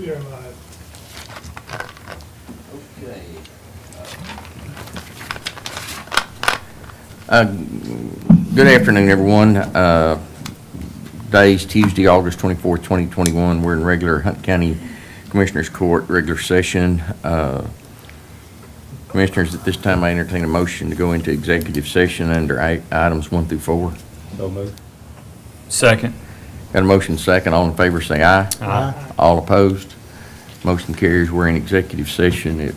We are live. Okay. Good afternoon, everyone. Today's Tuesday, August 24th, 2021. We're in regular Hunt County Commissioners Court, regular session. Commissioners, at this time, I entertain a motion to go into executive session under items 1 through 4. So moved. Second. Got a motion second. All in favor, say aye. Aye. All opposed? Motion carries. We're in executive session at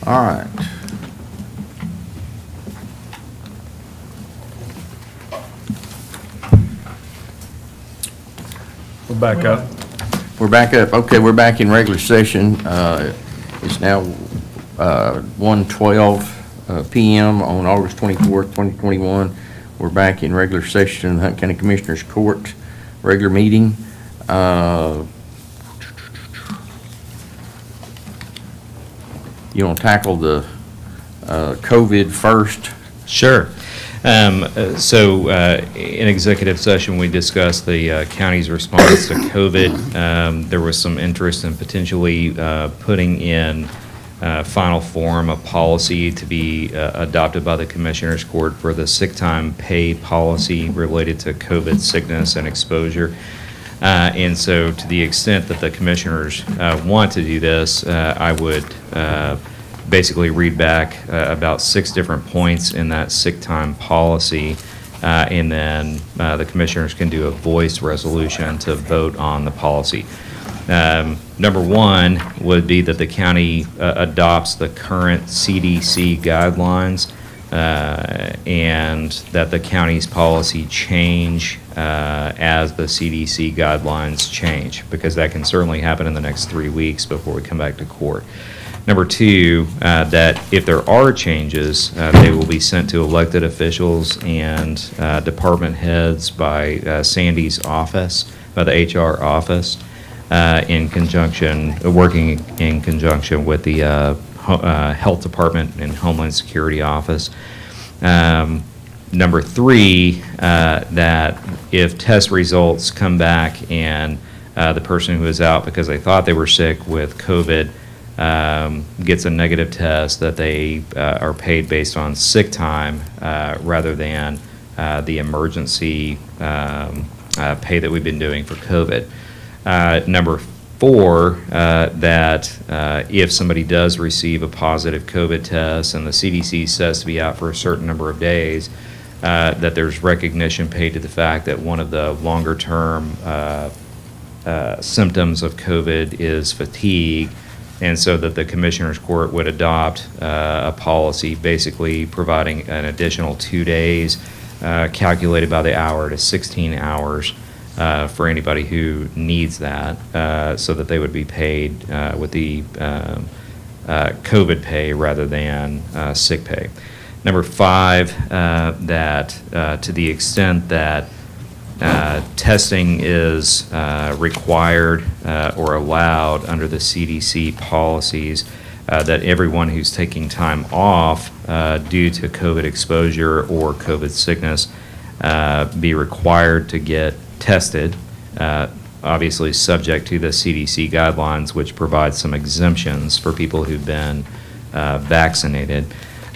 All right. We're back up. We're back up. Okay, we're back in regular session. It's now 1:12 PM on August 24th, 2021. We're back in regular session in the Hunt County Commissioners Court, regular meeting. You want to tackle the COVID first? Sure. In executive session, we discussed the county's response to COVID. There was some interest in potentially putting in final form a policy to be adopted by the Commissioners Court for the sick time pay policy related to COVID sickness and exposure. And so to the extent that the commissioners want to do this, I would basically read back about 6 different points in that sick time policy, and then the commissioners can do a voice resolution to vote on the policy. Number 1 would be that the county adopts the current CDC guidelines, and that the county's policy change as the CDC guidelines change, because that can certainly happen in the next 3 weeks before we come back to court. Number 2, that if there are changes, they will be sent to elected officials and department heads by Sandy's office, by the HR office, working in conjunction with the Health Department and Homeland Security Office. Number 3, that if test results come back and the person who is out because they thought they were sick with COVID gets a negative test, that they are paid based on sick time rather than the emergency pay that we've been doing for COVID. Number 4, that if somebody does receive a positive COVID test and the CDC says to be out for a certain number of days, that there's recognition paid to the fact that one of the longer term symptoms of COVID is fatigue, and so that the Commissioners Court would adopt a policy basically providing an additional 2 days calculated by the hour to 16 hours for anybody who needs that, so that they would be paid with the COVID pay rather than sick pay. Number 5, that to the extent that testing is required or allowed under the CDC policies, that everyone who's taking time off due to COVID exposure or COVID sickness be required to get tested, obviously subject to the CDC guidelines, which provide some exemptions for people who've been vaccinated,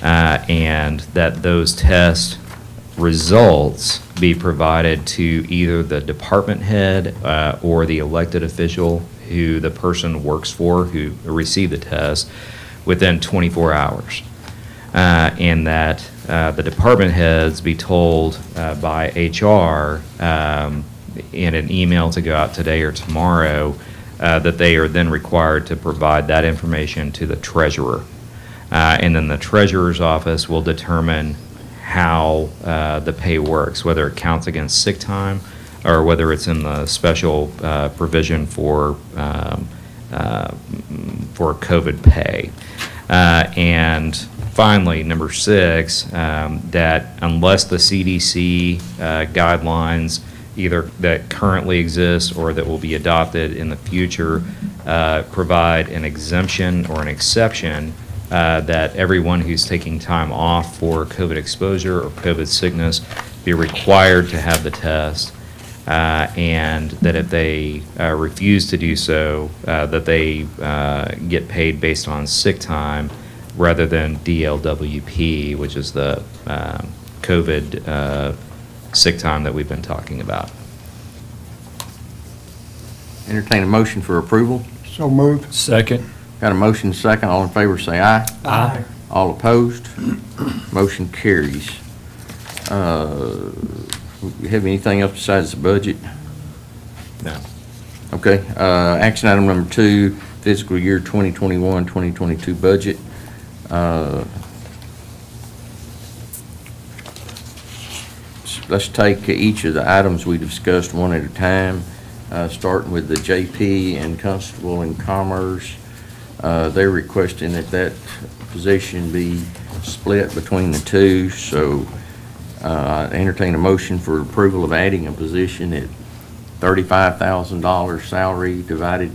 and that those test results be provided to either the department head or the elected official who the person works for who received the test within 24 hours. And that the department heads be told by HR in an email to go out today or tomorrow that they are then required to provide that information to the treasurer. And then the treasurer's office will determine how the pay works, whether it counts against sick time or whether it's in the special provision for COVID pay. And finally, number 6, that unless the CDC guidelines, either that currently exist or that will be adopted in the future, provide an exemption or an exception, that everyone who's taking time off for COVID exposure or COVID sickness be required to have the test, and that if they refuse to do so, that they get paid based on sick time rather than DLWP, which is the COVID sick time that we've been talking about. Entertain a motion for approval. So moved. Second. Got a motion second. All in favor say aye. Aye. All opposed? Motion carries. You have anything else besides the budget? No. Okay. Action item number 2, fiscal year 2021-2022 budget. Let's take each of the items we discussed one at a time, starting with the JP and Constable in Commerce. They're requesting that position be split between the two, so I entertain a motion for approval of adding a position at $35,000 salary divided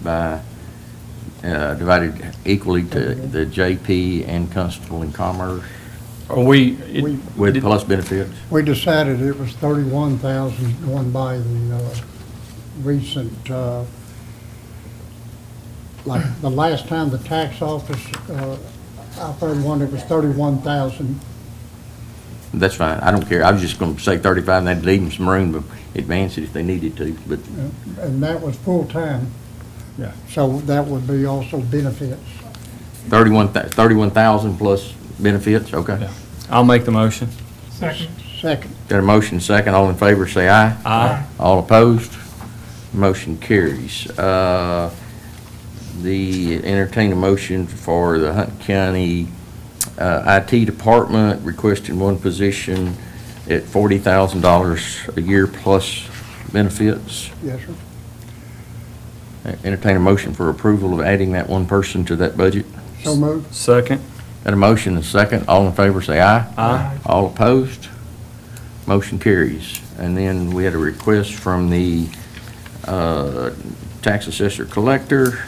equally to the JP and Constable in Commerce Are we? with plus benefits. We decided it was 31,000 going by the recent, like the last time the tax office operated one, it was 31,000. That's fine, I don't care, I was just gonna say 35, and that'd leave them some room to advance it if they needed to, but And that was full-time. Yeah. So that would be also benefits. 31,000 plus benefits, okay. Yeah. I'll make the motion. Second. Got a motion second, all in favor say aye. Aye. All opposed? Motion carries. Entertain a motion for the Hunt County IT Department, requesting one position at $40,000 a year plus benefits. Yes, sir. Entertain a motion for approval of adding that one person to that budget. So moved. Second. Got a motion and a second, all in favor say aye. Aye. All opposed? Motion carries. And then we had a request from the tax assessor collector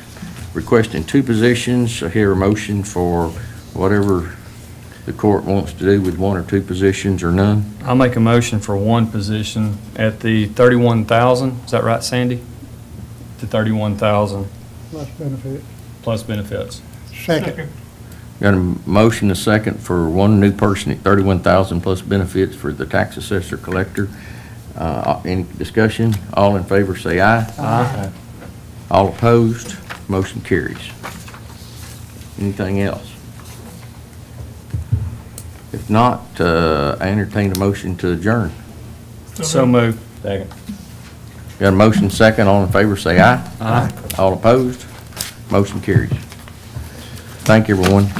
requesting two positions. I hear a motion for whatever the court wants to do with one or two positions or none. I'll make a motion for one position at the 31,000. Is that right, Sandy? To 31,000 Plus benefits. plus benefits. Second. Got a motion and a second for one new person at 31,000 plus benefits for the tax assessor collector. Any discussion? All in favor say aye. Aye. All opposed? Motion carries. Anything else? If not, I entertain a motion to adjourn. So moved. Second. Got a motion second, all in favor say aye. Aye. All opposed? Motion carries. Thank you, everyone.